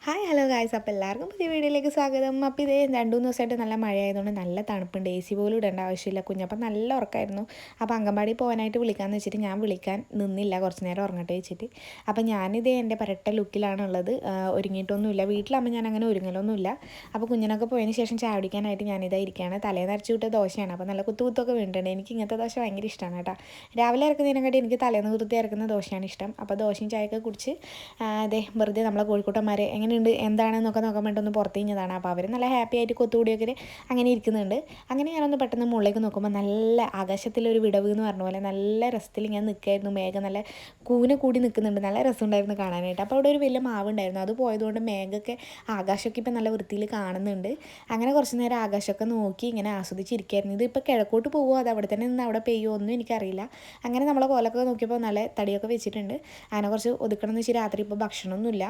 Hi hello guys, അപ്പോൾ എല്ലാവർക്കും പുതിയ വീഡിയോയിലേക്ക് സ്വാഗതം. അപ്പോൾ ഇതേ 2-3 ദിവസമായിട്ട് നല്ല മഴയായതുകൊണ്ട് നല്ല തണുപ്പുണ്ട്. AC പോലും ഇടേണ്ട ആവശ്യമില്ല. കുഞ്ഞപ്പം നല്ല ഉറക്കമായിരുന്നു. അപ്പോൾ അങ്കൻവാടി പോകാനായിട്ട് വിളിക്കാമെന്ന് വെച്ചിട്ട് ഞാൻ വിളിക്കാൻ നിന്നില്ല, കുറച്ച് നേരം ഉറങ്ങട്ടെ വെച്ചിട്ട്. അപ്പോൾ ഞാനിതേ എൻ്റെ പരട്ട ലുക്കിലാണുള്ളത്, ഒരുങ്ങിയിട്ടൊന്നുമില്ല. വീട്ടിലാകുമ്പോൾ ഞാൻ അങ്ങനെ ഒരുങ്ങലൊന്നുമില്ല. അപ്പോൾ കുഞ്ഞിനൊക്കെ പോയതിന് ശേഷം ചായ കുടിക്കാനായിട്ട് ഞാനിതാ ഇരിക്കുകയാണ്. തലേന്ന് അരച്ച് വിട്ട ദോശയാണ്. അപ്പോൾ നല്ല കുത്തൊക്കെ വീണിട്ടുണ്ട്. എനിക്ക് ഇങ്ങനത്തെ ദോശ ഭയങ്കര ഇഷ്ടമാണ് കേട്ടോ. രാവിലെ ഇറക്കുന്നതിനെക്കാട്ടി എനിക്ക് തലേന്ന് വൃത്തി ഇറക്കുന്ന ദോശയാണ് ഇഷ്ടം. അപ്പോൾ ദോശയും ചായയൊക്കെ കുടിച്ച് അതെ വെറുതെ നമ്മളെ കോഴിക്കോട്ടന്മാരെ എങ്ങനെയുണ്ട് എന്താണെന്നൊക്കെ നോക്കാൻ വേണ്ടി ഒന്ന് പുറത്ത് കഴിഞ്ഞതാണ്. അപ്പോൾ അവർ നല്ല ഹാപ്പി ആയിട്ട് കൊത്തുകൂടിയൊക്കെ അങ്ങനെ ഇരിക്കുന്നുണ്ട്. അങ്ങനെ ഞാനൊന്ന് പെട്ടെന്ന് മുകളിലേക്ക് നോക്കുമ്പോൾ നല്ല ആകാശത്തിലൊരു വിടവ് എന്ന് പറഞ്ഞ പോലെ നല്ല രസത്തിൽ ഇങ്ങനെ നിൽക്കായിരുന്നു. മേഘം നല്ല കൂനെ കൂടി നിൽക്കുന്നുണ്ട്. നല്ല രസമുണ്ടായിരുന്നു കാണാനായിട്ട്. അപ്പോൾ അവിടെ ഒരു വലിയ മാവ് ഉണ്ടായിരുന്നു. അത് പോയതുകൊണ്ട് മേഘമൊക്കെ ആകാശമൊക്കെ ഇപ്പം നല്ല വൃത്തിയിൽ കാണുന്നുണ്ട്. അങ്ങനെ കുറച്ച് നേരം ആകാശമൊക്കെ നോക്കി ഇങ്ങനെ ആസ്വദിച്ചിരിക്കുകയായിരുന്നു. ഇതിപ്പോൾ കിഴക്കോട്ട് പോകുമോ അത് അവിടെ തന്നെ നിന്ന് അവിടെ പെയ്യുമോ ഒന്നും എനിക്കറിയില്ല. അങ്ങനെ നമ്മളെ കോലൊക്കെ നോക്കിയപ്പോൾ നല്ല തടിയൊക്കെ വെച്ചിട്ടുണ്ട്. അങ്ങനെ കുറച്ച് ഒതുക്കണം എന്ന് വെച്ചാൽ രാത്രി ഇപ്പോൾ ഭക്ഷണമൊന്നുമില്ല.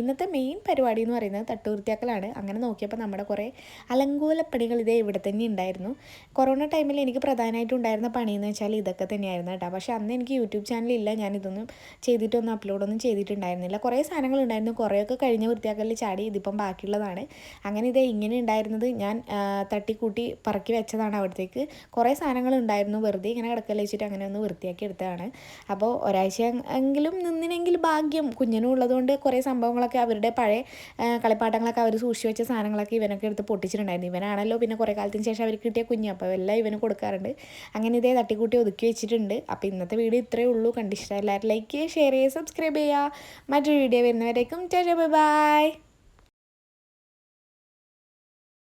ഇന്നത്തെ മെയിൻ പരിപാടി എന്ന് പറയുന്നത് തട്ടുവൃത്തിയാക്കലാണ്. അങ്ങനെ നോക്കിയപ്പോൾ നമ്മുടെ കുറേ അലങ്കോലപ്പണികൾ ഇതേ ഇവിടെ തന്നെ ഉണ്ടായിരുന്നു. കൊറോണ ടൈമിൽ എനിക്ക് പ്രധാനമായിട്ടും ഉണ്ടായിരുന്ന പണിയെന്ന് വെച്ചാൽ ഇതൊക്കെ തന്നെയായിരുന്നു കേട്ടോ. പക്ഷേ അന്ന് എനിക്ക് യൂട്യൂബ് ചാനലില്ല, ഞാനിതൊന്നും ചെയ്തിട്ടൊന്നും അപ്ലോഡൊന്നും ചെയ്തിട്ടുണ്ടായിരുന്നില്ല. കുറേ സാധനങ്ങളുണ്ടായിരുന്നു, കുറേയൊക്കെ കഴിഞ്ഞ വൃത്തിയാക്കലിൽ ചാടി ഇതിപ്പം ബാക്കിയുള്ളതാണ്. അങ്ങനെ ഇതേ ഇങ്ങനെ ഉണ്ടായിരുന്നത് ഞാൻ തട്ടിക്കൂട്ടി പറക്കി വെച്ചതാണ്. അവിടത്തേക്ക് കുറേ സാധനങ്ങളുണ്ടായിരുന്നു, വെറുതെ ഇങ്ങനെ കിടക്കൽ വെച്ചിട്ട് അങ്ങനെ ഒന്ന് വൃത്തിയാക്കി എടുത്തതാണ്. അപ്പോൾ ഒരാഴ്ച എങ്കിലും നിന്നിനെങ്കിൽ ഭാഗ്യം. കുഞ്ഞിനും ഉള്ളതുകൊണ്ട് കുറേ സംഭവങ്ങളൊക്കെ അവരുടെ പഴയ കളിപ്പാട്ടങ്ങളൊക്കെ അവർ സൂക്ഷിച്ച് വെച്ച സാധനങ്ങളൊക്കെ ഇവനൊക്കെ എടുത്ത് പൊട്ടിച്ചിട്ടുണ്ടായിരുന്നു. ഇവനാണല്ലോ പിന്നെ കുറേ കാലത്തിന് ശേഷം അവർ കിട്ടിയ കുഞ്ഞ്, അപ്പോൾ എല്ലാം ഇവന് കൊടുക്കാറുണ്ട്. അങ്ങനെ ഇതേ തട്ടിക്കൂട്ടി ഒതുക്കി വെച്ചിട്ടുണ്ട്. അപ്പോൾ ഇന്നത്തെ വീഡിയോ ഇത്രയേ ഉള്ളൂ. കണ്ടിഷ്ടം എല്ലാവരും ലൈക്ക് ചെയ്യുക, ഷെയർ ചെയ്യുക, സബ്സ്ക്രൈബ് ചെയ്യുക. മറ്റൊരു വീഡിയോ വരുന്നവരേക്കും ബൈ ബൈ.